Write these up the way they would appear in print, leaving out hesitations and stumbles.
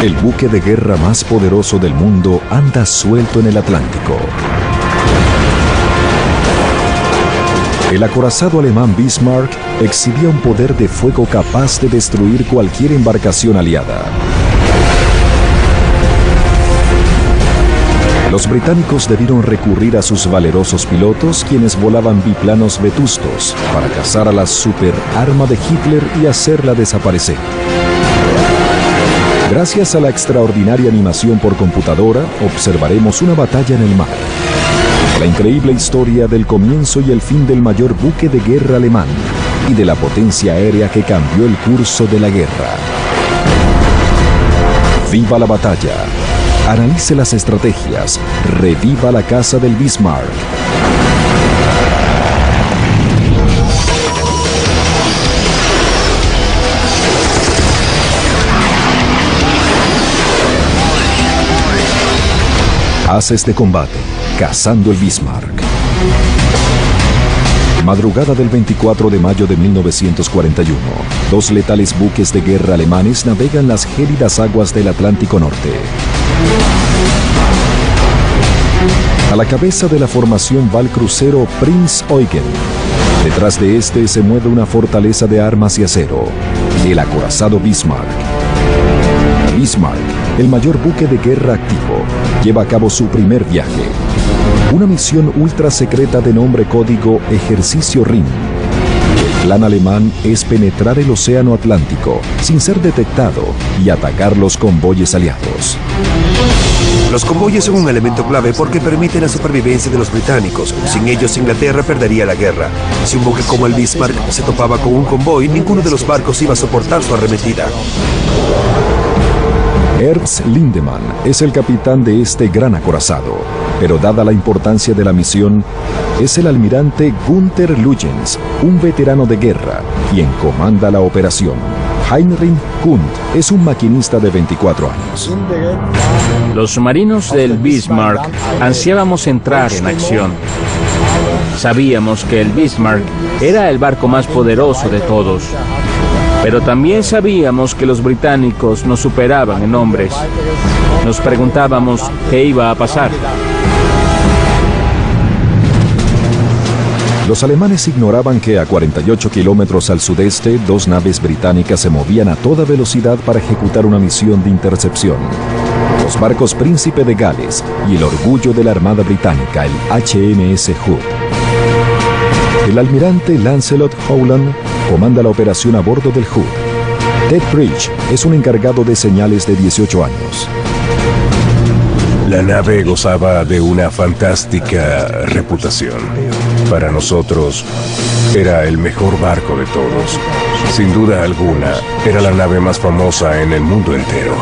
El buque de guerra más poderoso del mundo anda suelto en el Atlántico. El acorazado alemán Bismarck exhibía un poder de fuego capaz de destruir cualquier embarcación aliada. Los británicos debieron recurrir a sus valerosos pilotos, quienes volaban biplanos vetustos, para cazar a la superarma de Hitler y hacerla desaparecer. Gracias a la extraordinaria animación por computadora, observaremos una batalla en el mar. La increíble historia del comienzo y el fin del mayor buque de guerra alemán y de la potencia aérea que cambió el curso de la guerra. ¡Viva la batalla! Analice las estrategias. Reviva la caza del Bismarck. Haces de combate, cazando el Bismarck. Madrugada del 24 de mayo de 1941, dos letales buques de guerra alemanes navegan las gélidas aguas del Atlántico Norte. A la cabeza de la formación va el crucero Prinz Eugen. Detrás de este se mueve una fortaleza de armas y acero, el acorazado Bismarck. Bismarck, el mayor buque de guerra activo, lleva a cabo su primer viaje. Una misión ultra secreta de nombre código Ejercicio Rin. El plan alemán es penetrar el océano Atlántico sin ser detectado y atacar los convoyes aliados. Los convoyes son un elemento clave porque permiten la supervivencia de los británicos. Sin ellos, Inglaterra perdería la guerra. Si un buque como el Bismarck se topaba con un convoy, ninguno de los barcos iba a soportar su arremetida. Ernst Lindemann es el capitán de este gran acorazado, pero dada la importancia de la misión, es el almirante Günther Lutyens, un veterano de guerra, quien comanda la operación. Heinrich Hund es un maquinista de 24 años. Los marinos del Bismarck ansiábamos entrar en acción. Sabíamos que el Bismarck era el barco más poderoso de todos. Pero también sabíamos que los británicos nos superaban en hombres. Nos preguntábamos qué iba a pasar. Los alemanes ignoraban que a 48 kilómetros al sudeste, dos naves británicas se movían a toda velocidad para ejecutar una misión de intercepción. Los barcos Príncipe de Gales y el orgullo de la Armada Británica, el HMS Hood. El almirante Lancelot Howland comanda la operación a bordo del Hood. Ted Bridge es un encargado de señales de 18 años. La nave gozaba de una fantástica reputación. Para nosotros, era el mejor barco de todos. Sin duda alguna, era la nave más famosa en el mundo entero.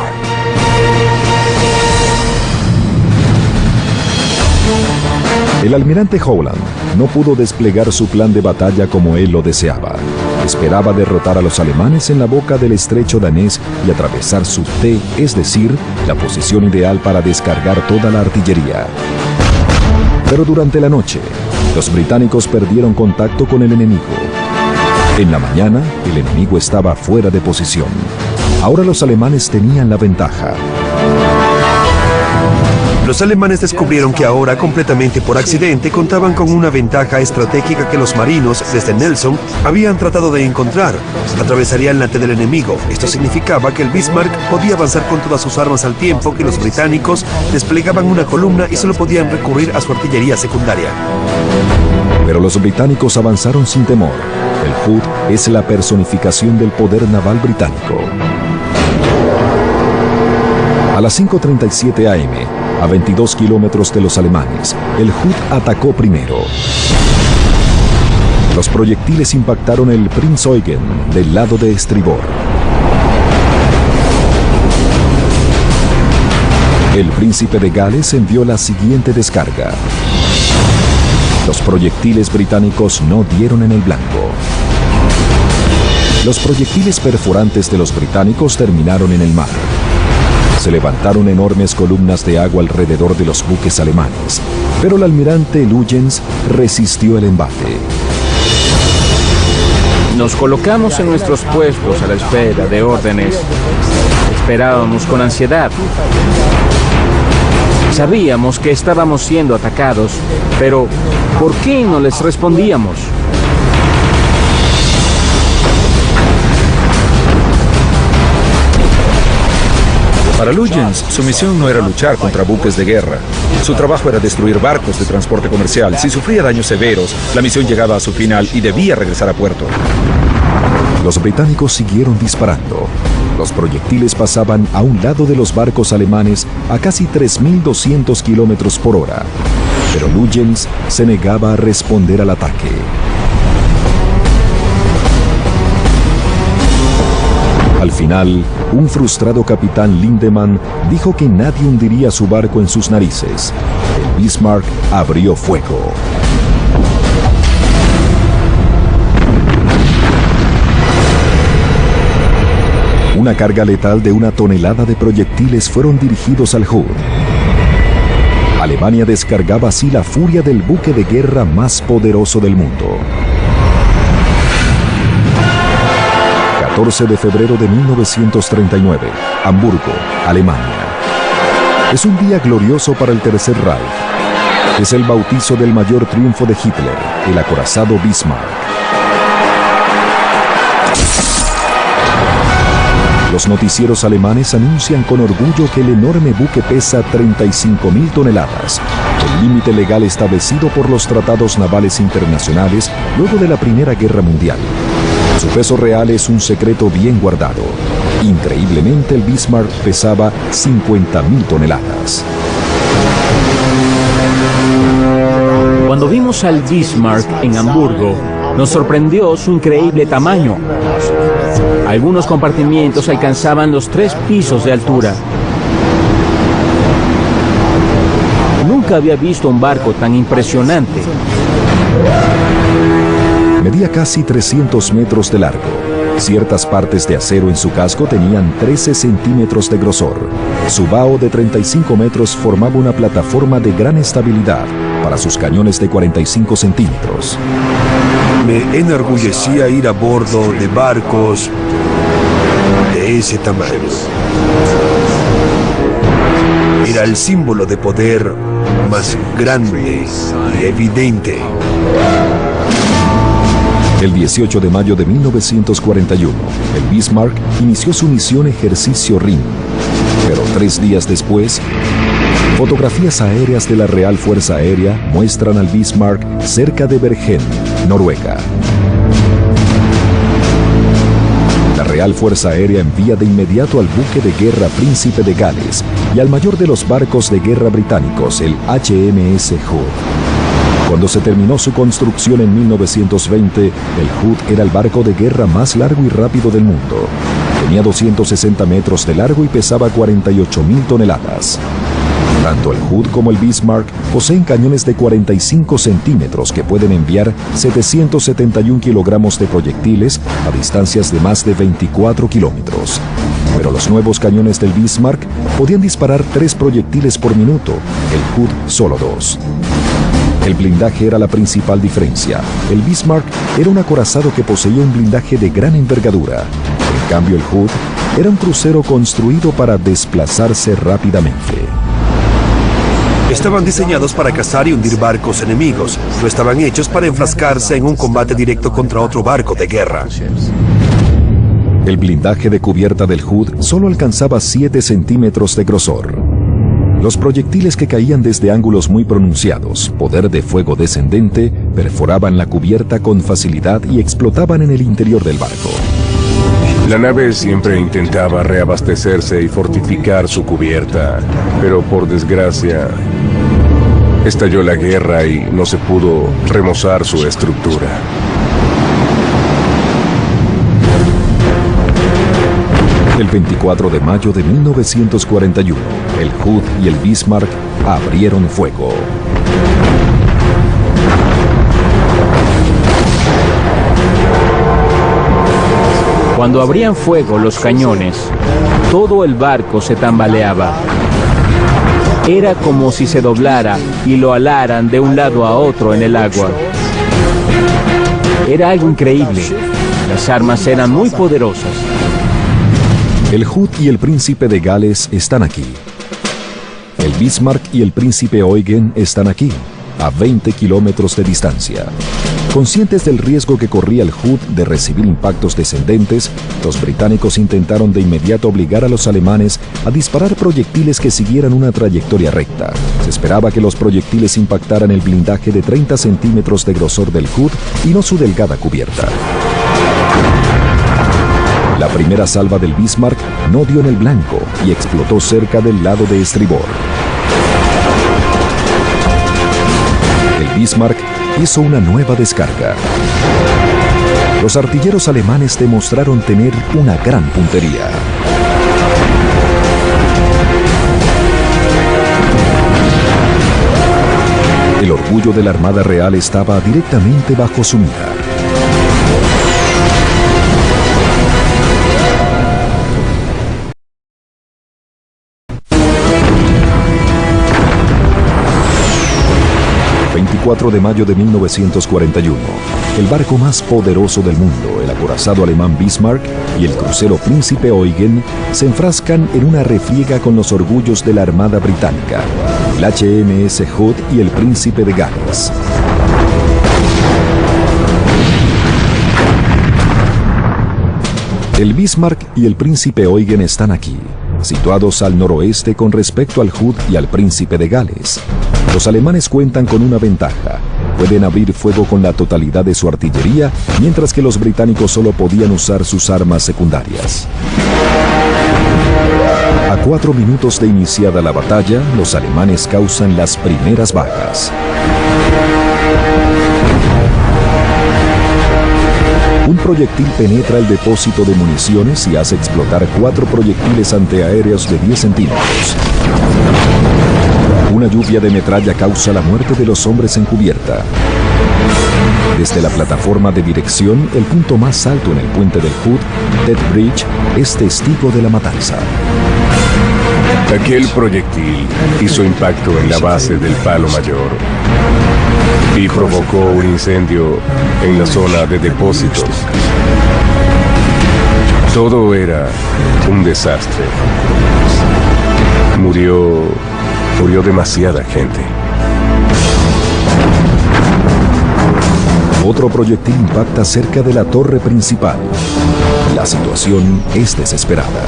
El almirante Howland no pudo desplegar su plan de batalla como él lo deseaba. Esperaba derrotar a los alemanes en la boca del estrecho danés y atravesar su T, es decir, la posición ideal para descargar toda la artillería. Pero durante la noche, los británicos perdieron contacto con el enemigo. En la mañana, el enemigo estaba fuera de posición. Ahora los alemanes tenían la ventaja. Los alemanes descubrieron que ahora, completamente por accidente, contaban con una ventaja estratégica que los marinos, desde Nelson, habían tratado de encontrar. Atravesarían la T del enemigo. Esto significaba que el Bismarck podía avanzar con todas sus armas al tiempo que los británicos desplegaban una columna y solo podían recurrir a su artillería secundaria. Pero los británicos avanzaron sin temor. El Hood es la personificación del poder naval británico. A las 5:37 am, a 22 kilómetros de los alemanes, el Hood atacó primero. Los proyectiles impactaron el Prinz Eugen del lado de estribor. El Príncipe de Gales envió la siguiente descarga. Los proyectiles británicos no dieron en el blanco. Los proyectiles perforantes de los británicos terminaron en el mar. Se levantaron enormes columnas de agua alrededor de los buques alemanes, pero el almirante Lutyens resistió el embate. Nos colocamos en nuestros puestos a la espera de órdenes. esperábamos con ansiedad. Sabíamos que estábamos siendo atacados, pero ¿por qué no les respondíamos? Para Lutyens, su misión no era luchar contra buques de guerra. Su trabajo era destruir barcos de transporte comercial. Si sufría daños severos, la misión llegaba a su final y debía regresar a puerto. Los británicos siguieron disparando. Los proyectiles pasaban a un lado de los barcos alemanes a casi 3.200 kilómetros por hora. Pero Lutyens se negaba a responder al ataque. Al final, un frustrado capitán Lindemann dijo que nadie hundiría su barco en sus narices. El Bismarck abrió fuego. Una carga letal de 1 tonelada de proyectiles fueron dirigidos al Hood. Alemania descargaba así la furia del buque de guerra más poderoso del mundo. 14 de febrero de 1939, Hamburgo, Alemania. Es un día glorioso para el Tercer Reich. Es el bautizo del mayor triunfo de Hitler, el acorazado Bismarck. Los noticieros alemanes anuncian con orgullo que el enorme buque pesa 35.000 toneladas, el límite legal establecido por los tratados navales internacionales luego de la Primera Guerra Mundial. Su peso real es un secreto bien guardado. Increíblemente, el Bismarck pesaba 50.000 toneladas. Cuando vimos al Bismarck en Hamburgo, nos sorprendió su increíble tamaño. Algunos compartimientos alcanzaban los 3 pisos de altura. Nunca había visto un barco tan impresionante. Medía casi 300 metros de largo. Ciertas partes de acero en su casco tenían 13 centímetros de grosor. Su bow de 35 metros formaba una plataforma de gran estabilidad para sus cañones de 45 centímetros. Me enorgullecía ir a bordo de barcos de ese tamaño. Era el símbolo de poder más grande y evidente. El 18 de mayo de 1941, el Bismarck inició su misión Ejercicio Ring. Pero 3 días después, fotografías aéreas de la Real Fuerza Aérea muestran al Bismarck cerca de Bergen, Noruega. La Real Fuerza Aérea envía de inmediato al buque de guerra Príncipe de Gales y al mayor de los barcos de guerra británicos, el HMS Hood. Cuando se terminó su construcción en 1920, el Hood era el barco de guerra más largo y rápido del mundo. Tenía 260 metros de largo y pesaba 48.000 toneladas. Tanto el Hood como el Bismarck poseen cañones de 45 centímetros que pueden enviar 771 kilogramos de proyectiles a distancias de más de 24 kilómetros. Pero los nuevos cañones del Bismarck podían disparar 3 proyectiles por minuto, el Hood solo 2. El blindaje era la principal diferencia. El Bismarck era un acorazado que poseía un blindaje de gran envergadura. En cambio, el Hood era un crucero construido para desplazarse rápidamente. Estaban diseñados para cazar y hundir barcos enemigos. No estaban hechos para enfrascarse en un combate directo contra otro barco de guerra. El blindaje de cubierta del Hood solo alcanzaba 7 centímetros de grosor. Los proyectiles que caían desde ángulos muy pronunciados, poder de fuego descendente, perforaban la cubierta con facilidad y explotaban en el interior del barco. La nave siempre intentaba reabastecerse y fortificar su cubierta, pero por desgracia, estalló la guerra y no se pudo remozar su estructura. El 24 de mayo de 1941, el Hood y el Bismarck abrieron fuego. Cuando abrían fuego los cañones, todo el barco se tambaleaba. Era como si se doblara y lo alaran de un lado a otro en el agua. Era algo increíble. Las armas eran muy poderosas. El Hood y el Príncipe de Gales están aquí. El Bismarck y el Príncipe Eugen están aquí, a 20 kilómetros de distancia. Conscientes del riesgo que corría el Hood de recibir impactos descendentes, los británicos intentaron de inmediato obligar a los alemanes a disparar proyectiles que siguieran una trayectoria recta. Se esperaba que los proyectiles impactaran el blindaje de 30 centímetros de grosor del Hood y no su delgada cubierta. La primera salva del Bismarck no dio en el blanco y explotó cerca del lado de estribor. El Bismarck hizo una nueva descarga. Los artilleros alemanes demostraron tener una gran puntería. El orgullo de la Armada Real estaba directamente bajo su mira. El 24 de mayo de 1941, el barco más poderoso del mundo, el acorazado alemán Bismarck y el crucero Príncipe Eugen se enfrascan en una refriega con los orgullos de la Armada Británica, el HMS Hood y el Príncipe de Gales. El Bismarck y el Príncipe Eugen están aquí, situados al noroeste con respecto al Hood y al Príncipe de Gales. Los alemanes cuentan con una ventaja. Pueden abrir fuego con la totalidad de su artillería, mientras que los británicos solo podían usar sus armas secundarias. A 4 minutos de iniciada la batalla, los alemanes causan las primeras bajas. Un proyectil penetra el depósito de municiones y hace explotar 4 proyectiles antiaéreos de 10 centímetros. Una lluvia de metralla causa la muerte de los hombres en cubierta. Desde la plataforma de dirección, el punto más alto en el puente del Hood, Ted Bridge, es testigo de la matanza. Aquel proyectil hizo impacto en la base del palo mayor y provocó un incendio en la zona de depósitos. Todo era un desastre. Murió demasiada gente. Otro proyectil impacta cerca de la torre principal. La situación es desesperada.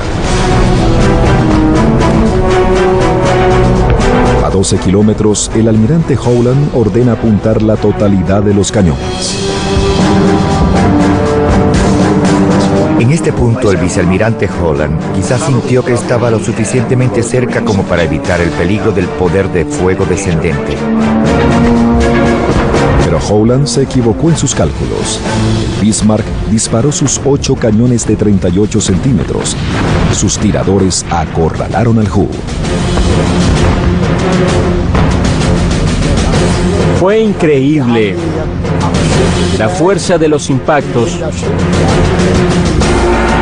A 12 kilómetros, el almirante Howland ordena apuntar la totalidad de los cañones. En este punto, el vicealmirante Holland quizás sintió que estaba lo suficientemente cerca como para evitar el peligro del poder de fuego descendente. Pero Howland se equivocó en sus cálculos. El Bismarck disparó sus 8 cañones de 38 centímetros. Sus tiradores acorralaron al Hood. Fue increíble. La fuerza de los impactos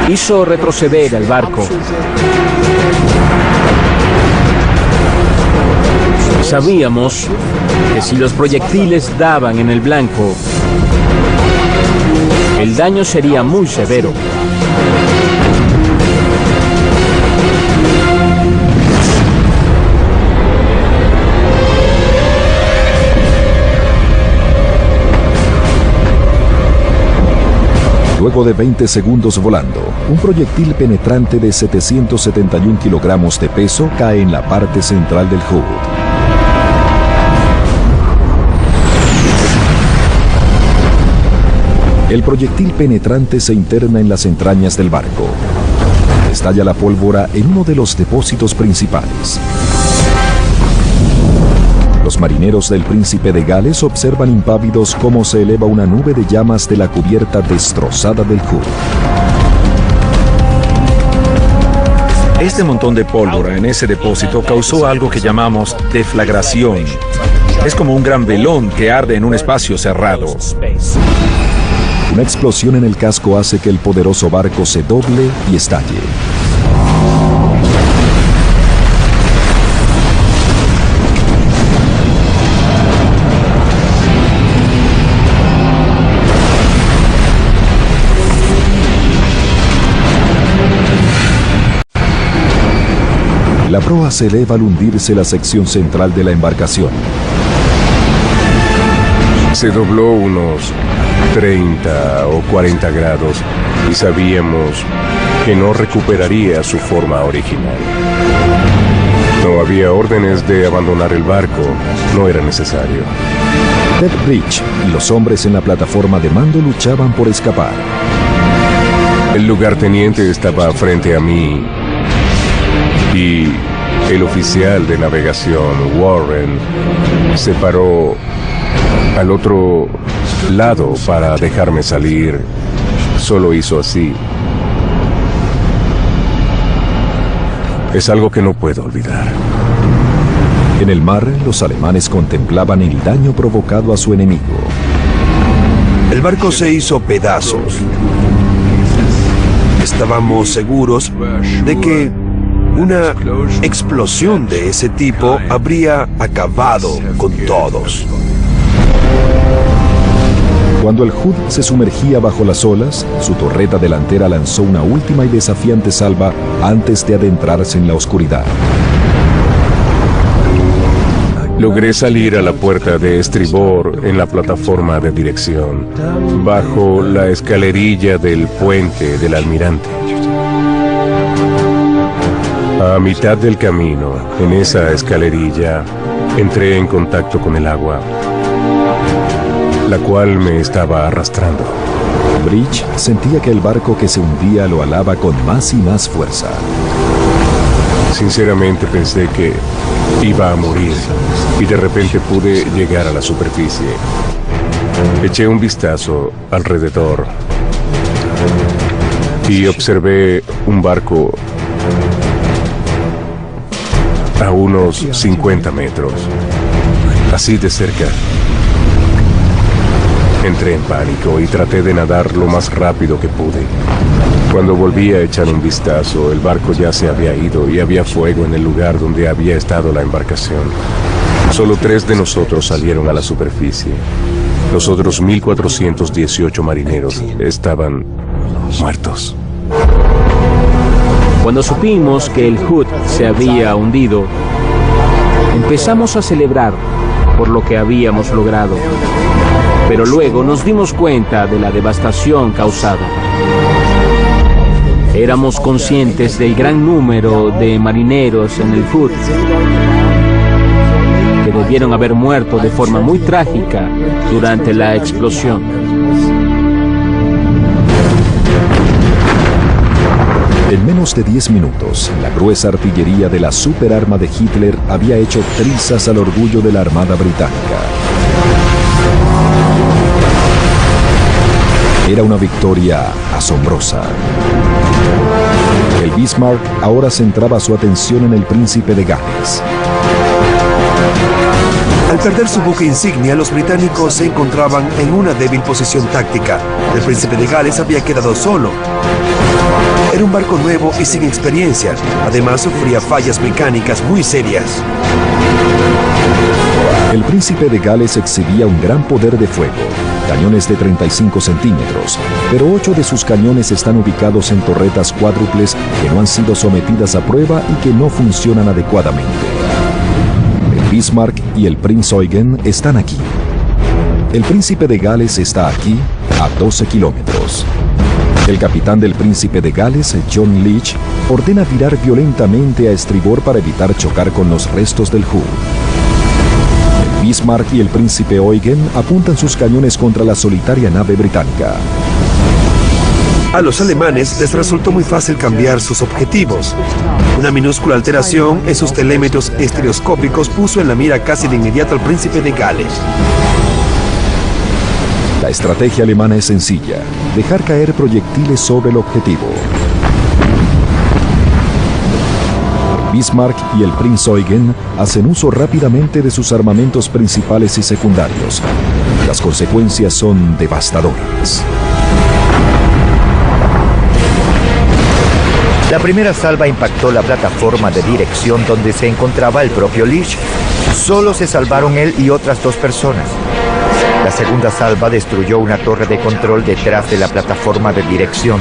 hizo retroceder al barco. Sabíamos que si los proyectiles daban en el blanco, el daño sería muy severo. Luego de 20 segundos volando, un proyectil penetrante de 771 kilogramos de peso cae en la parte central del Hood. El proyectil penetrante se interna en las entrañas del barco. Estalla la pólvora en uno de los depósitos principales. Los marineros del Príncipe de Gales observan impávidos cómo se eleva una nube de llamas de la cubierta destrozada del Hood. Este montón de pólvora en ese depósito causó algo que llamamos deflagración. Es como un gran velón que arde en un espacio cerrado. Una explosión en el casco hace que el poderoso barco se doble y estalle. La proa se eleva al hundirse la sección central de la embarcación. Se dobló unos 30 o 40 grados y sabíamos que no recuperaría su forma original. No había órdenes de abandonar el barco, no era necesario. Ted Bridge y los hombres en la plataforma de mando luchaban por escapar. El lugarteniente estaba frente a mí y el oficial de navegación, Warren, se paró al otro lado para dejarme salir. Solo hizo así. Es algo que no puedo olvidar. En el mar, los alemanes contemplaban el daño provocado a su enemigo. El barco se hizo pedazos. Estábamos seguros de que una explosión de ese tipo habría acabado con todos. Cuando el Hood se sumergía bajo las olas, su torreta delantera lanzó una última y desafiante salva antes de adentrarse en la oscuridad. Logré salir a la puerta de estribor en la plataforma de dirección, bajo la escalerilla del puente del almirante. A mitad del camino, en esa escalerilla, entré en contacto con el agua, la cual me estaba arrastrando. Bridge sentía que el barco que se hundía lo alaba con más y más fuerza. Sinceramente pensé que iba a morir y de repente pude llegar a la superficie. Eché un vistazo alrededor y observé un barco a unos 50 metros, así de cerca. Entré en pánico y traté de nadar lo más rápido que pude. Cuando volví a echar un vistazo, el barco ya se había ido y había fuego en el lugar donde había estado la embarcación. Solo 3 de nosotros salieron a la superficie. Los otros 1,418 marineros estaban muertos. Cuando supimos que el Hood se había hundido, empezamos a celebrar por lo que habíamos logrado. Pero luego nos dimos cuenta de la devastación causada. Éramos conscientes del gran número de marineros en el Hood que debieron haber muerto de forma muy trágica durante la explosión. En menos de 10 minutos, la gruesa artillería de la superarma de Hitler había hecho trizas al orgullo de la Armada Británica. Era una victoria asombrosa. El Bismarck ahora centraba su atención en el Príncipe de Gales. Al perder su buque insignia, los británicos se encontraban en una débil posición táctica. El Príncipe de Gales había quedado solo. Era un barco nuevo y sin experiencia. Además, sufría fallas mecánicas muy serias. El Príncipe de Gales exhibía un gran poder de fuego, cañones de 35 centímetros, pero 8 de sus cañones están ubicados en torretas cuádruples que no han sido sometidas a prueba y que no funcionan adecuadamente. El Bismarck y el Prinz Eugen están aquí. El Príncipe de Gales está aquí, a 12 kilómetros. El capitán del Príncipe de Gales, John Leach, ordena virar violentamente a estribor para evitar chocar con los restos del Hood. El Bismarck y el Príncipe Eugen apuntan sus cañones contra la solitaria nave británica. A los alemanes les resultó muy fácil cambiar sus objetivos. Una minúscula alteración en sus telémetros estereoscópicos puso en la mira casi de inmediato al Príncipe de Gales. La estrategia alemana es sencilla: dejar caer proyectiles sobre el objetivo. El Bismarck y el Prinz Eugen hacen uso rápidamente de sus armamentos principales y secundarios. Las consecuencias son devastadoras. La primera salva impactó la plataforma de dirección donde se encontraba el propio Leach. Solo se salvaron él y otras 2 personas. La segunda salva destruyó una torre de control detrás de la plataforma de dirección.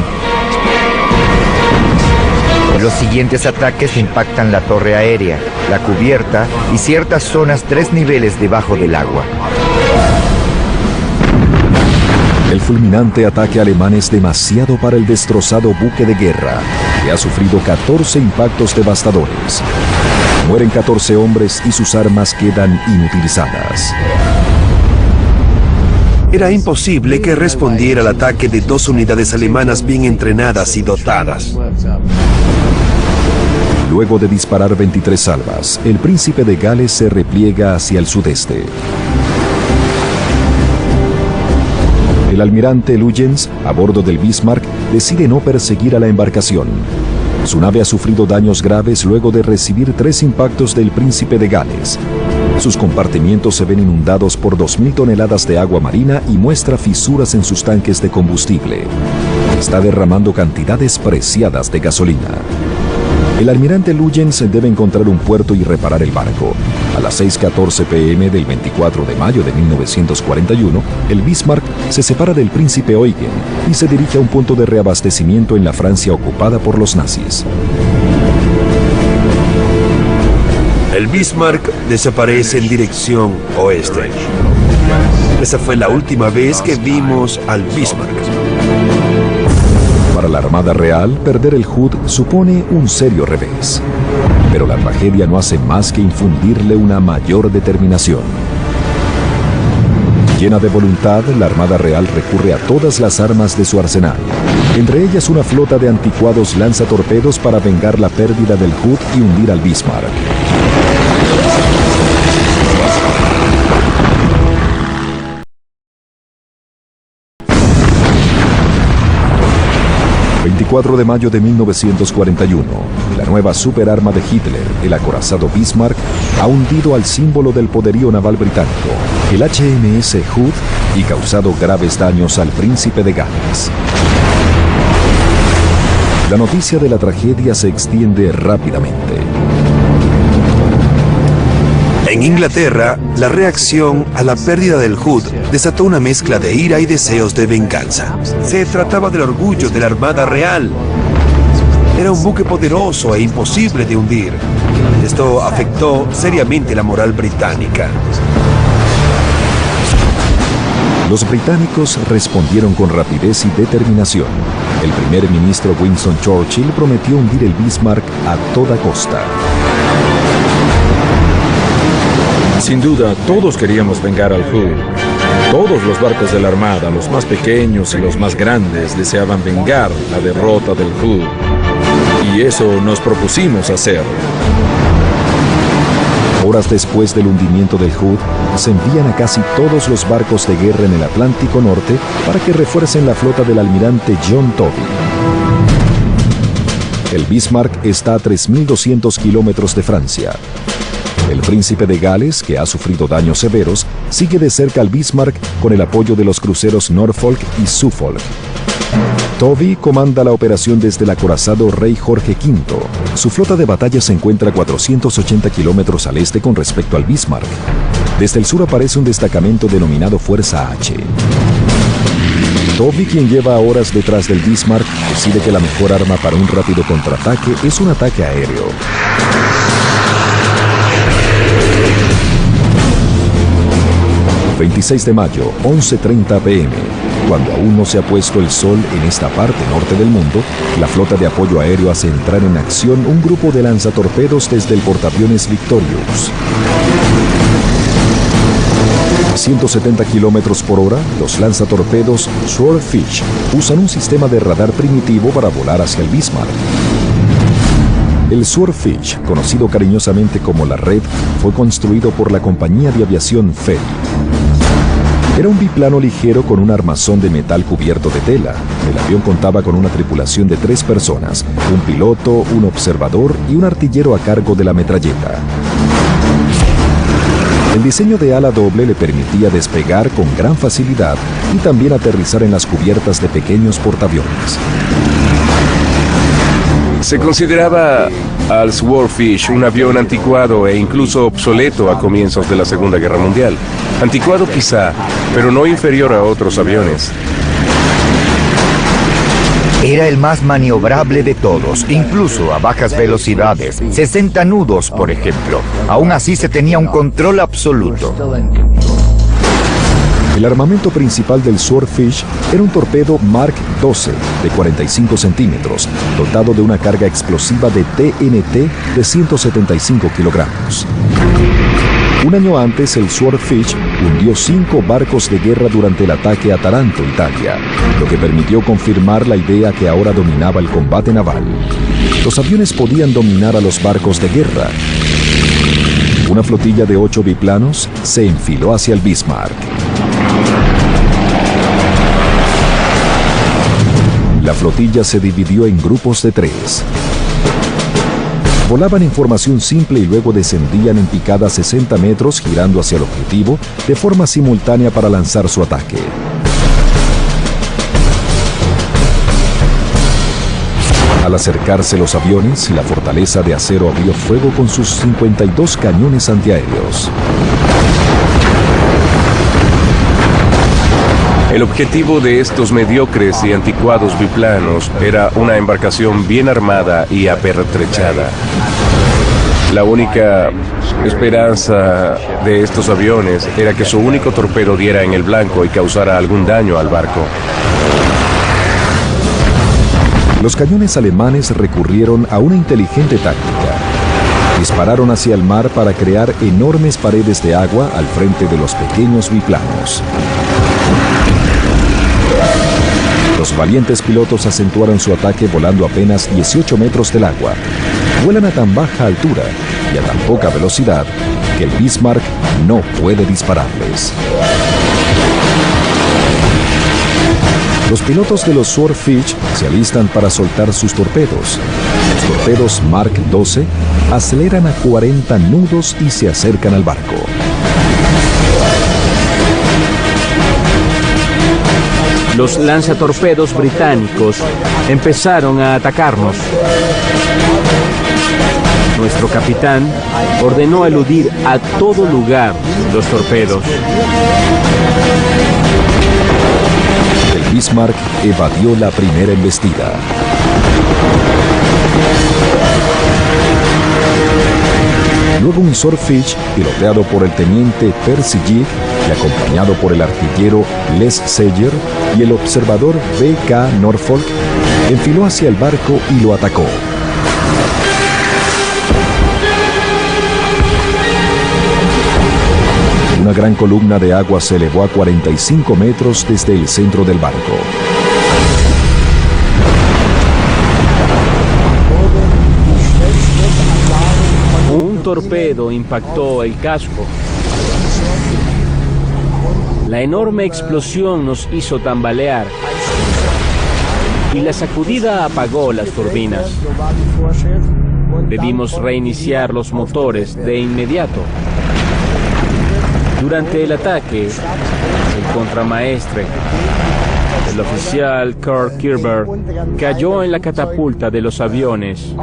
Los siguientes ataques impactan la torre aérea, la cubierta y ciertas zonas 3 niveles debajo del agua. El fulminante ataque alemán es demasiado para el destrozado buque de guerra, que ha sufrido 14 impactos devastadores. Mueren 14 hombres y sus armas quedan inutilizadas. Era imposible que respondiera al ataque de 2 unidades alemanas bien entrenadas y dotadas. Luego de disparar 23 salvas, el príncipe de Gales se repliega hacia el sudeste. El almirante Lutyens, a bordo del Bismarck, decide no perseguir a la embarcación. Su nave ha sufrido daños graves luego de recibir 3 impactos del príncipe de Gales. Sus compartimientos se ven inundados por 2.000 toneladas de agua marina y muestra fisuras en sus tanques de combustible. Está derramando cantidades preciadas de gasolina. El almirante Lutyens debe encontrar un puerto y reparar el barco. A las 6:14 p.m. del 24 de mayo de 1941, el Bismarck se separa del príncipe Eugen y se dirige a un punto de reabastecimiento en la Francia ocupada por los nazis. El Bismarck desaparece en dirección oeste. Esa fue la última vez que vimos al Bismarck. Para la Armada Real, perder el Hood supone un serio revés. Pero la tragedia no hace más que infundirle una mayor determinación. Llena de voluntad, la Armada Real recurre a todas las armas de su arsenal. Entre ellas una flota de anticuados lanzatorpedos para vengar la pérdida del Hood y hundir al Bismarck. El 4 de mayo de 1941, la nueva superarma de Hitler, el acorazado Bismarck, ha hundido al símbolo del poderío naval británico, el HMS Hood, y causado graves daños al príncipe de Gales. La noticia de la tragedia se extiende rápidamente. En Inglaterra, la reacción a la pérdida del Hood desató una mezcla de ira y deseos de venganza. Se trataba del orgullo de la Armada Real. Era un buque poderoso e imposible de hundir. Esto afectó seriamente la moral británica. Los británicos respondieron con rapidez y determinación. El primer ministro Winston Churchill prometió hundir el Bismarck a toda costa. Sin duda, todos queríamos vengar al Hood. Todos los barcos de la Armada, los más pequeños y los más grandes, deseaban vengar la derrota del Hood. Y eso nos propusimos hacer. Horas después del hundimiento del Hood, se envían a casi todos los barcos de guerra en el Atlántico Norte para que refuercen la flota del almirante John Tovey. El Bismarck está a 3.200 kilómetros de Francia. El príncipe de Gales, que ha sufrido daños severos, sigue de cerca al Bismarck con el apoyo de los cruceros Norfolk y Suffolk. Tovey comanda la operación desde el acorazado Rey Jorge V. Su flota de batalla se encuentra a 480 kilómetros al este con respecto al Bismarck. Desde el sur aparece un destacamento denominado Fuerza H. Tovey, quien lleva horas detrás del Bismarck, decide que la mejor arma para un rápido contraataque es un ataque aéreo. El 26 de mayo, 11:30 p.m., cuando aún no se ha puesto el sol en esta parte norte del mundo, la flota de apoyo aéreo hace entrar en acción un grupo de lanzatorpedos desde el portaaviones Victorious. 170 kilómetros por hora, los lanzatorpedos Swordfish usan un sistema de radar primitivo para volar hacia el Bismarck. El Swordfish, conocido cariñosamente como la Red, fue construido por la compañía de aviación Ferry. Era un biplano ligero con un armazón de metal cubierto de tela. El avión contaba con una tripulación de 3 personas, un piloto, un observador y un artillero a cargo de la metralleta. El diseño de ala doble le permitía despegar con gran facilidad y también aterrizar en las cubiertas de pequeños portaaviones. Se consideraba al Swordfish un avión anticuado e incluso obsoleto a comienzos de la Segunda Guerra Mundial. Anticuado quizá, pero no inferior a otros aviones. Era el más maniobrable de todos, incluso a bajas velocidades, 60 nudos, por ejemplo. Aún así se tenía un control absoluto. El armamento principal del Swordfish era un torpedo Mark 12 de 45 centímetros, dotado de una carga explosiva de TNT de 175 kilogramos. Un año antes, el Swordfish hundió 5 barcos de guerra durante el ataque a Taranto, Italia, lo que permitió confirmar la idea que ahora dominaba el combate naval. Los aviones podían dominar a los barcos de guerra. Una flotilla de 8 biplanos se enfiló hacia el Bismarck. La flotilla se dividió en grupos de 3. Volaban en formación simple y luego descendían en picada 60 metros girando hacia el objetivo de forma simultánea para lanzar su ataque. Al acercarse los aviones, la fortaleza de acero abrió fuego con sus 52 cañones antiaéreos. El objetivo de estos mediocres y anticuados biplanos era una embarcación bien armada y apertrechada. La única esperanza de estos aviones era que su único torpedo diera en el blanco y causara algún daño al barco. Los cañones alemanes recurrieron a una inteligente táctica. Dispararon hacia el mar para crear enormes paredes de agua al frente de los pequeños biplanos. Los valientes pilotos acentuaron su ataque volando apenas 18 metros del agua. Vuelan a tan baja altura y a tan poca velocidad que el Bismarck no puede dispararles. Los pilotos de los Swordfish se alistan para soltar sus torpedos. Los torpedos Mark 12 aceleran a 40 nudos y se acercan al barco. Los lanzatorpedos británicos empezaron a atacarnos. Nuestro capitán ordenó eludir a todo lugar los torpedos. El Bismarck evadió la primera embestida. Luego un Swordfish, piloteado por el teniente Percy Gigg y acompañado por el artillero Les Seyer y el observador B.K. Norfolk, enfiló hacia el barco y lo atacó. Una gran columna de agua se elevó a 45 metros desde el centro del barco. Un torpedo impactó el casco. La enorme explosión nos hizo tambalear y la sacudida apagó las turbinas. Debimos reiniciar los motores de inmediato. Durante el ataque, el contramaestre, el oficial Karl Kirber, cayó en la catapulta de los aviones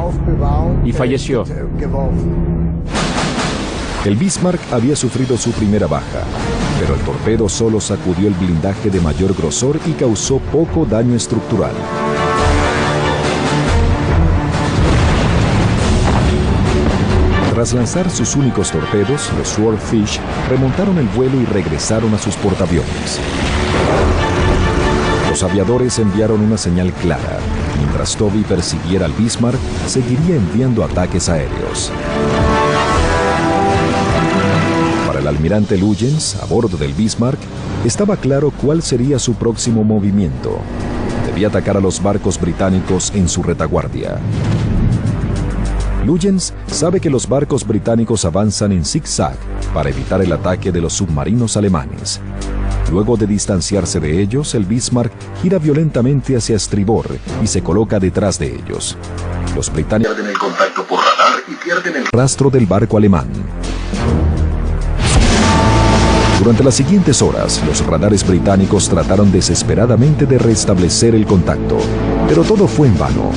y falleció. El Bismarck había sufrido su primera baja, pero el torpedo solo sacudió el blindaje de mayor grosor y causó poco daño estructural. Tras lanzar sus únicos torpedos, los Swordfish remontaron el vuelo y regresaron a sus portaaviones. Los aviadores enviaron una señal clara. Mientras Toby persiguiera al Bismarck, seguiría enviando ataques aéreos. Para el almirante Luyens, a bordo del Bismarck, estaba claro cuál sería su próximo movimiento. Debía atacar a los barcos británicos en su retaguardia. Luyens sabe que los barcos británicos avanzan en zigzag para evitar el ataque de los submarinos alemanes. Luego de distanciarse de ellos, el Bismarck gira violentamente hacia estribor y se coloca detrás de ellos. Los británicos pierden el contacto por radar y pierden el rastro del barco alemán. Durante las siguientes horas, los radares británicos trataron desesperadamente de restablecer el contacto, pero todo fue en vano.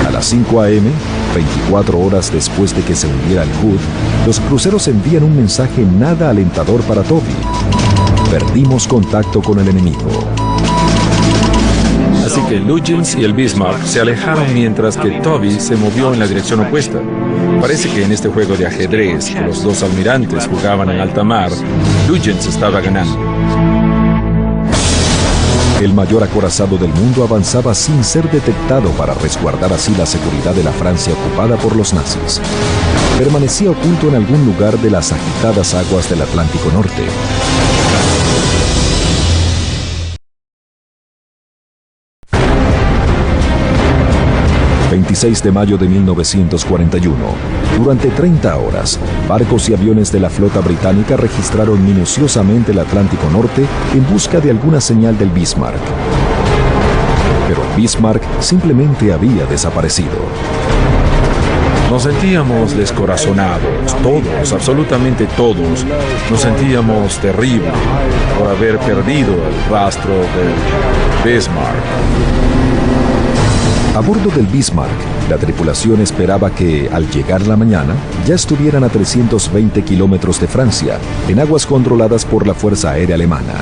A las 5 a.m., 24 horas después de que se hundiera el Hood, los cruceros envían un mensaje nada alentador para Toby. Perdimos contacto con el enemigo. Así que Lutyens y el Bismarck se alejaron mientras que Tovey se movió en la dirección opuesta. Parece que en este juego de ajedrez que los dos almirantes jugaban en alta mar, Lutyens estaba ganando. El mayor acorazado del mundo avanzaba sin ser detectado para resguardar así la seguridad de la Francia ocupada por los nazis. Permanecía oculto en algún lugar de las agitadas aguas del Atlántico Norte. El 26 de mayo de 1941, durante 30 horas, barcos y aviones de la flota británica registraron minuciosamente el Atlántico Norte en busca de alguna señal del Bismarck. Pero el Bismarck simplemente había desaparecido. Nos sentíamos descorazonados, todos, absolutamente todos. Nos sentíamos terrible por haber perdido el rastro del Bismarck. A bordo del Bismarck, la tripulación esperaba que, al llegar la mañana, ya estuvieran a 320 kilómetros de Francia, en aguas controladas por la Fuerza Aérea Alemana.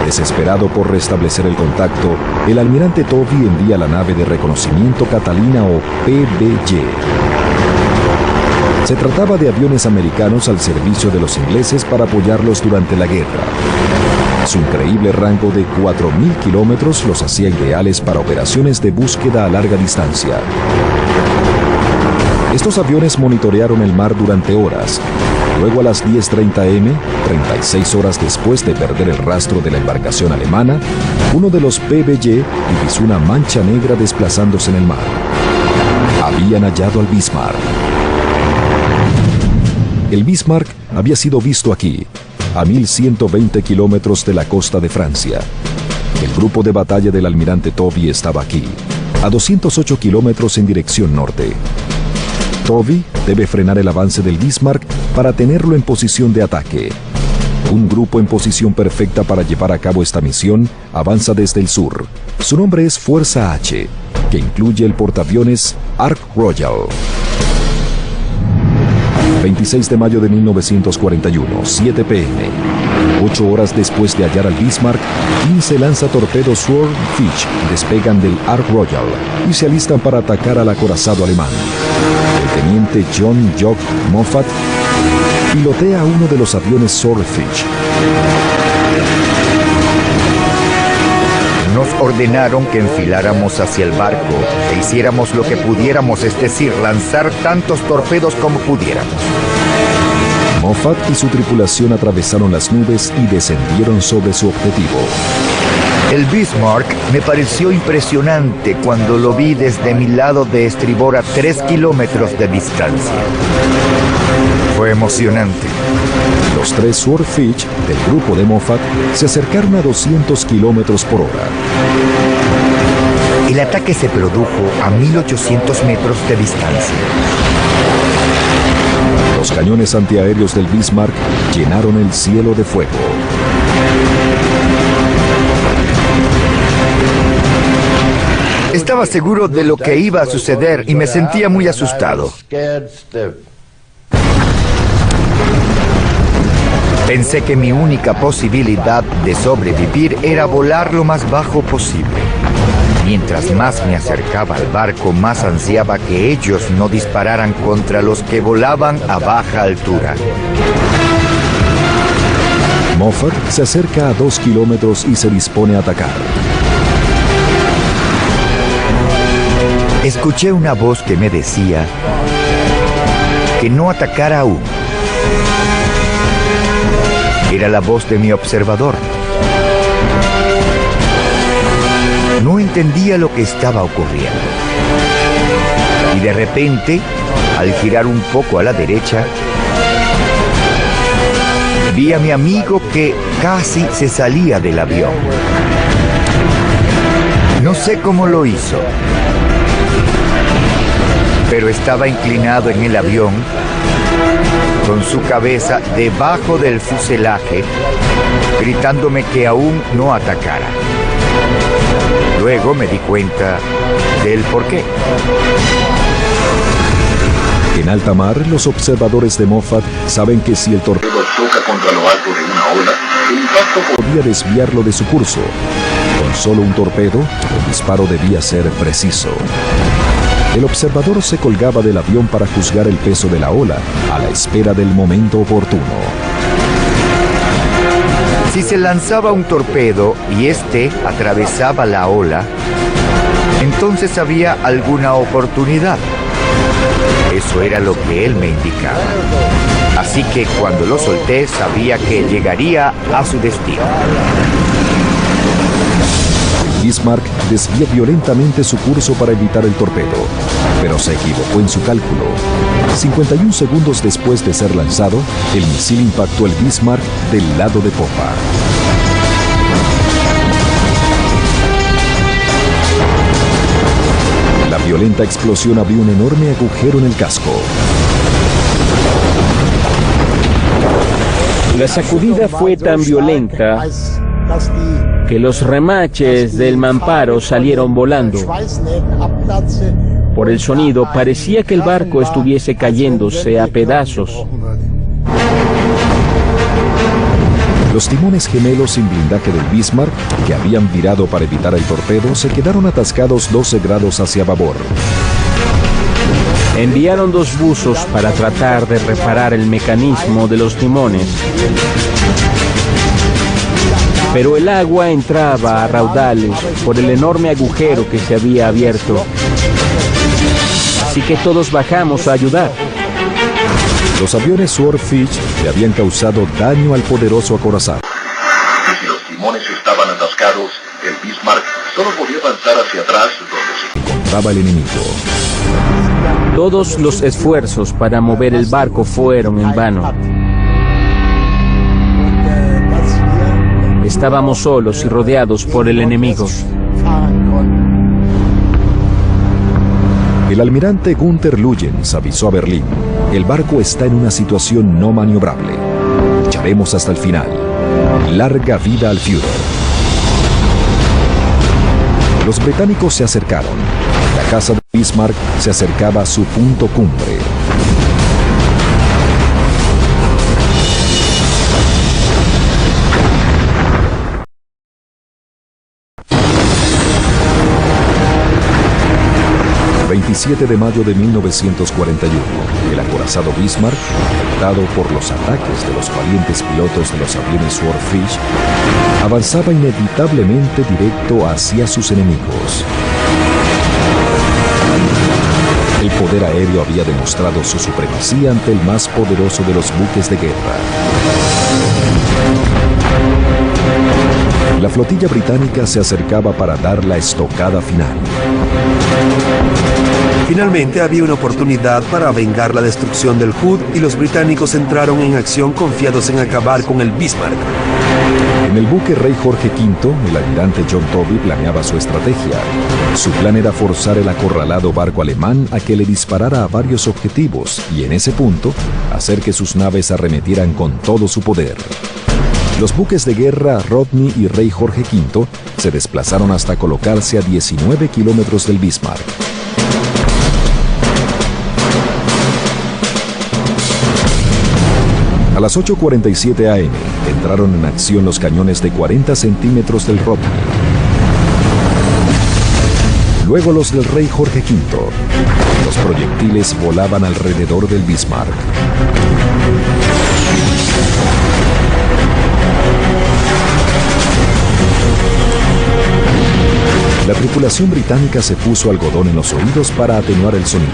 Desesperado por restablecer el contacto, el almirante Tovey envía la nave de reconocimiento Catalina o PBY. Se trataba de aviones americanos al servicio de los ingleses para apoyarlos durante la guerra. Su increíble rango de 4.000 kilómetros los hacía ideales para operaciones de búsqueda a larga distancia. Estos aviones monitorearon el mar durante horas. Luego a las 10:30 am, 36 horas después de perder el rastro de la embarcación alemana, uno de los PBY divisó una mancha negra desplazándose en el mar. Habían hallado al Bismarck. El Bismarck había sido visto aquí, a 1.120 kilómetros de la costa de Francia. El grupo de batalla del almirante Tovey estaba aquí, a 208 kilómetros en dirección norte. Tovey debe frenar el avance del Bismarck para tenerlo en posición de ataque. Un grupo en posición perfecta para llevar a cabo esta misión avanza desde el sur. Su nombre es Fuerza H, que incluye el portaaviones Ark Royal. 26 de mayo de 1941, 7 p.m. 8 horas después de hallar al Bismarck, 15 lanzatorpedos Swordfish despegan del Ark Royal y se alistan para atacar al acorazado alemán. El teniente John Jock Moffat pilotea uno de los aviones Swordfish. Nos ordenaron que enfiláramos hacia el barco e hiciéramos lo que pudiéramos, es decir, lanzar tantos torpedos como pudiéramos. Moffat y su tripulación atravesaron las nubes y descendieron sobre su objetivo. El Bismarck me pareció impresionante cuando lo vi desde mi lado de estribor a 3 kilómetros de distancia. Fue emocionante. Los 3 Swordfish del grupo de Moffat se acercaron a 200 kilómetros por hora. El ataque se produjo a 1.800 metros de distancia. Los cañones antiaéreos del Bismarck llenaron el cielo de fuego. Estaba seguro de lo que iba a suceder y me sentía muy asustado. Pensé que mi única posibilidad de sobrevivir era volar lo más bajo posible. Mientras más me acercaba al barco, más ansiaba que ellos no dispararan contra los que volaban a baja altura. Moffat se acerca a 2 kilómetros y se dispone a atacar. Escuché una voz que me decía que no atacara aún. Era la voz de mi observador. No entendía lo que estaba ocurriendo. Y de repente, al girar un poco a la derecha, vi a mi amigo que casi se salía del avión. No sé cómo lo hizo, pero estaba inclinado en el avión, con su cabeza debajo del fuselaje, gritándome que aún no atacara. Luego me di cuenta del porqué. En alta mar, los observadores de Moffat saben que si el torpedo toca contra lo alto de una ola, el impacto podía desviarlo de su curso. Con solo un torpedo, el disparo debía ser preciso. El observador se colgaba del avión para juzgar el peso de la ola, a la espera del momento oportuno. Si se lanzaba un torpedo y este atravesaba la ola, entonces había alguna oportunidad. Eso era lo que él me indicaba. Así que cuando lo solté, sabía que llegaría a su destino. Bismarck desvía violentamente su curso para evitar el torpedo, pero se equivocó en su cálculo. 51 segundos después de ser lanzado, el misil impactó el Bismarck del lado de popa. La violenta explosión abrió un enorme agujero en el casco. La sacudida fue tan violenta que los remaches del mamparo salieron volando. Por el sonido, parecía que el barco estuviese cayéndose a pedazos. Los timones gemelos sin blindaje del Bismarck, que habían virado para evitar el torpedo, se quedaron atascados 12 grados hacia babor. Enviaron 2 buzos para tratar de reparar el mecanismo de los timones. Pero el agua entraba a raudales por el enorme agujero que se había abierto. Así que todos bajamos a ayudar. Los aviones Swordfish le habían causado daño al poderoso acorazado. Y si los timones estaban atascados, el Bismarck solo podía avanzar hacia atrás donde se encontraba el enemigo. Todos los esfuerzos para mover el barco fueron en vano. Estábamos solos y rodeados por el enemigo. El almirante Gunther Lütjens avisó a Berlín: el barco está en una situación no maniobrable. Lucharemos hasta el final. Larga vida al Führer. Los británicos se acercaron. La casa de Bismarck se acercaba a su punto cumbre. El 27 de mayo de 1941, el acorazado Bismarck, afectado por los ataques de los valientes pilotos de los aviones Swordfish, avanzaba inevitablemente directo hacia sus enemigos. El poder aéreo había demostrado su supremacía ante el más poderoso de los buques de guerra. La flotilla británica se acercaba para dar la estocada final. Finalmente había una oportunidad para vengar la destrucción del Hood y los británicos entraron en acción confiados en acabar con el Bismarck. En el buque Rey Jorge V, el almirante John Toby planeaba su estrategia. Su plan era forzar el acorralado barco alemán a que le disparara a varios objetivos y en ese punto hacer que sus naves arremetieran con todo su poder. Los buques de guerra Rodney y Rey Jorge V se desplazaron hasta colocarse a 19 kilómetros del Bismarck. A las 8:47 am entraron en acción los cañones de 40 centímetros del Rodney. Luego los del Rey Jorge V. Los proyectiles volaban alrededor del Bismarck. La tripulación británica se puso algodón en los oídos para atenuar el sonido.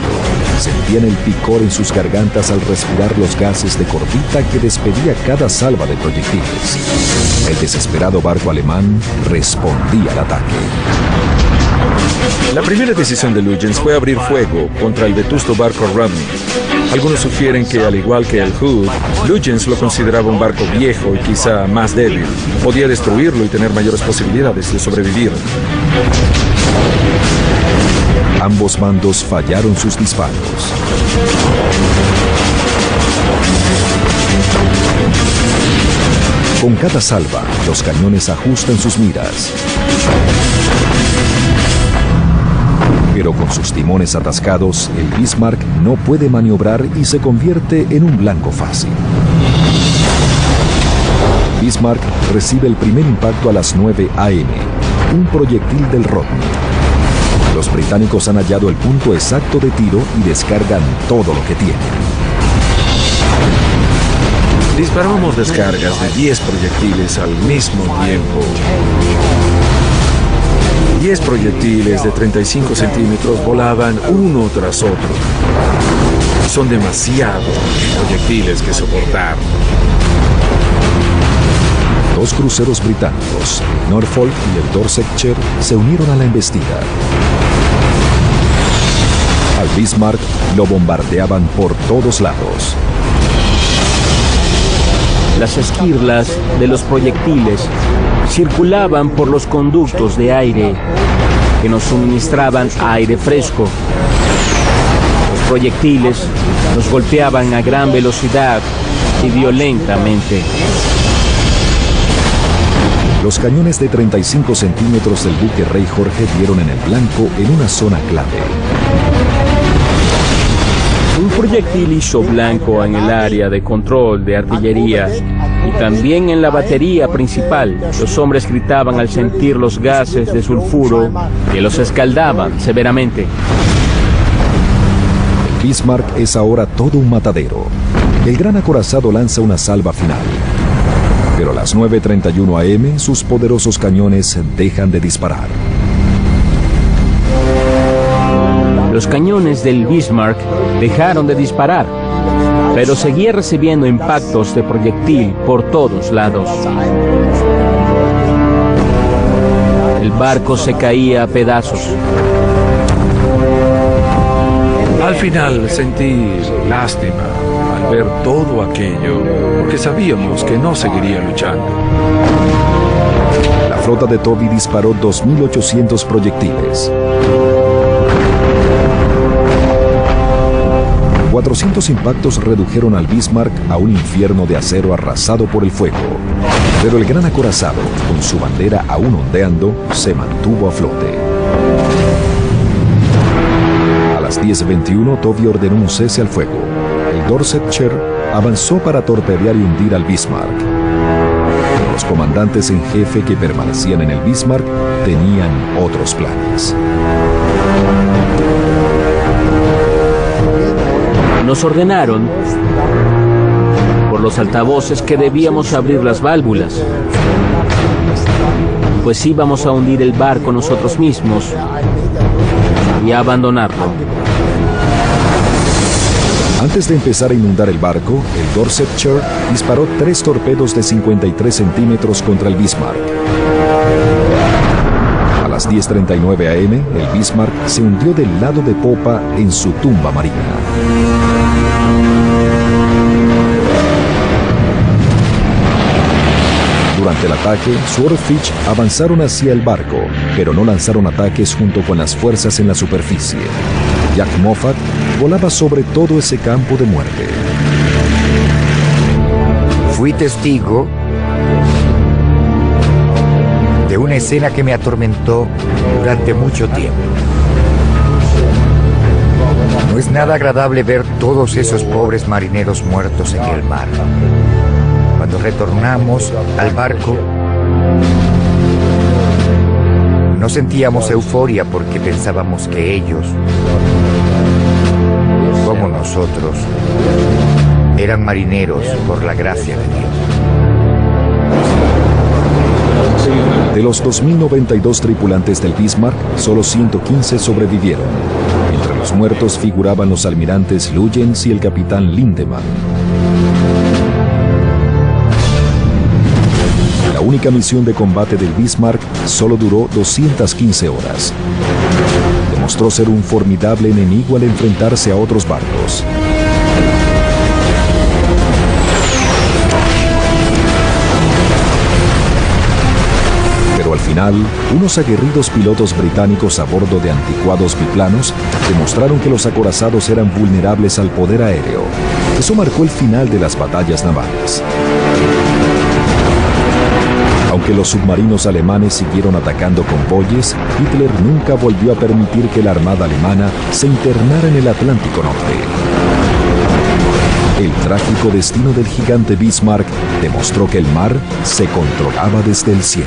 Sentían el picor en sus gargantas al respirar los gases de cordita que despedía cada salva de proyectiles. El desesperado barco alemán respondía al ataque. La primera decisión de Lütjens fue abrir fuego contra el vetusto barco Rodney. Algunos sugieren que, al igual que el Hood, Lütjens lo consideraba un barco viejo y quizá más débil. Podía destruirlo y tener mayores posibilidades de sobrevivir. Ambos bandos fallaron sus disparos. Con cada salva, los cañones ajustan sus miras. Pero con sus timones atascados, el Bismarck no puede maniobrar y se convierte en un blanco fácil. Bismarck recibe el primer impacto a las 9 am. un proyectil del Rodney. Los británicos han hallado el punto exacto de tiro y descargan todo lo que tienen. Disparábamos descargas de 10 proyectiles al mismo tiempo. 10 proyectiles de 35 centímetros volaban uno tras otro. Son demasiados proyectiles que soportar. Dos cruceros británicos, el Norfolk y el Dorsetshire, se unieron a la embestida. Al Bismarck lo bombardeaban por todos lados. Las esquirlas de los proyectiles circulaban por los conductos de aire que nos suministraban aire fresco. Los proyectiles nos golpeaban a gran velocidad y violentamente. Los cañones de 35 centímetros del buque Rey Jorge dieron en el blanco en una zona clave. Un proyectil hizo blanco en el área de control de artillería y también en la batería principal. Los hombres gritaban al sentir los gases de sulfuro que los escaldaban severamente. El Bismarck es ahora todo un matadero. El gran acorazado lanza una salva final. Pero a las 9:31 am sus poderosos cañones dejan de disparar. Los cañones del Bismarck dejaron de disparar, pero seguía recibiendo impactos de proyectil por todos lados. El barco se caía a pedazos. Al final sentí lástima al ver todo aquello, porque sabíamos que no seguiría luchando. La flota de Toby disparó 2.800 proyectiles. 400 impactos redujeron al Bismarck a un infierno de acero arrasado por el fuego. Pero el gran acorazado, con su bandera aún ondeando, se mantuvo a flote. A las 10:21 Toby ordenó un cese al fuego. El Dorsetshire avanzó para torpedear y hundir al Bismarck. Pero los comandantes en jefe que permanecían en el Bismarck tenían otros planes. Nos ordenaron por los altavoces que debíamos abrir las válvulas, pues íbamos a hundir el barco nosotros mismos y a abandonarlo. Antes de empezar a inundar el barco, el Dorsetshire disparó 3 torpedos de 53 centímetros contra el Bismarck. A las 10:39 am, el Bismarck se hundió del lado de popa en su tumba marina. Durante el ataque, Swordfish avanzaron hacia el barco, pero no lanzaron ataques junto con las fuerzas en la superficie. Jack Moffat volaba sobre todo ese campo de muerte. Fui testigo de una escena que me atormentó durante mucho tiempo. No es nada agradable ver todos esos pobres marineros muertos en el mar. Cuando retornamos al barco, no sentíamos euforia porque pensábamos que ellos, como nosotros, eran marineros por la gracia de Dios. De los 2.092 tripulantes del Bismarck, solo 115 sobrevivieron. Entre los muertos figuraban los almirantes Luyens y el capitán Lindemann. La única misión de combate del Bismarck solo duró 215 horas. Demostró ser un formidable enemigo al enfrentarse a otros barcos. Pero al final, unos aguerridos pilotos británicos a bordo de anticuados biplanos demostraron que los acorazados eran vulnerables al poder aéreo. Eso marcó el final de las batallas navales. Aunque los submarinos alemanes siguieron atacando convoyes, Hitler nunca volvió a permitir que la armada alemana se internara en el Atlántico Norte. El trágico destino del gigante Bismarck demostró que el mar se controlaba desde el cielo.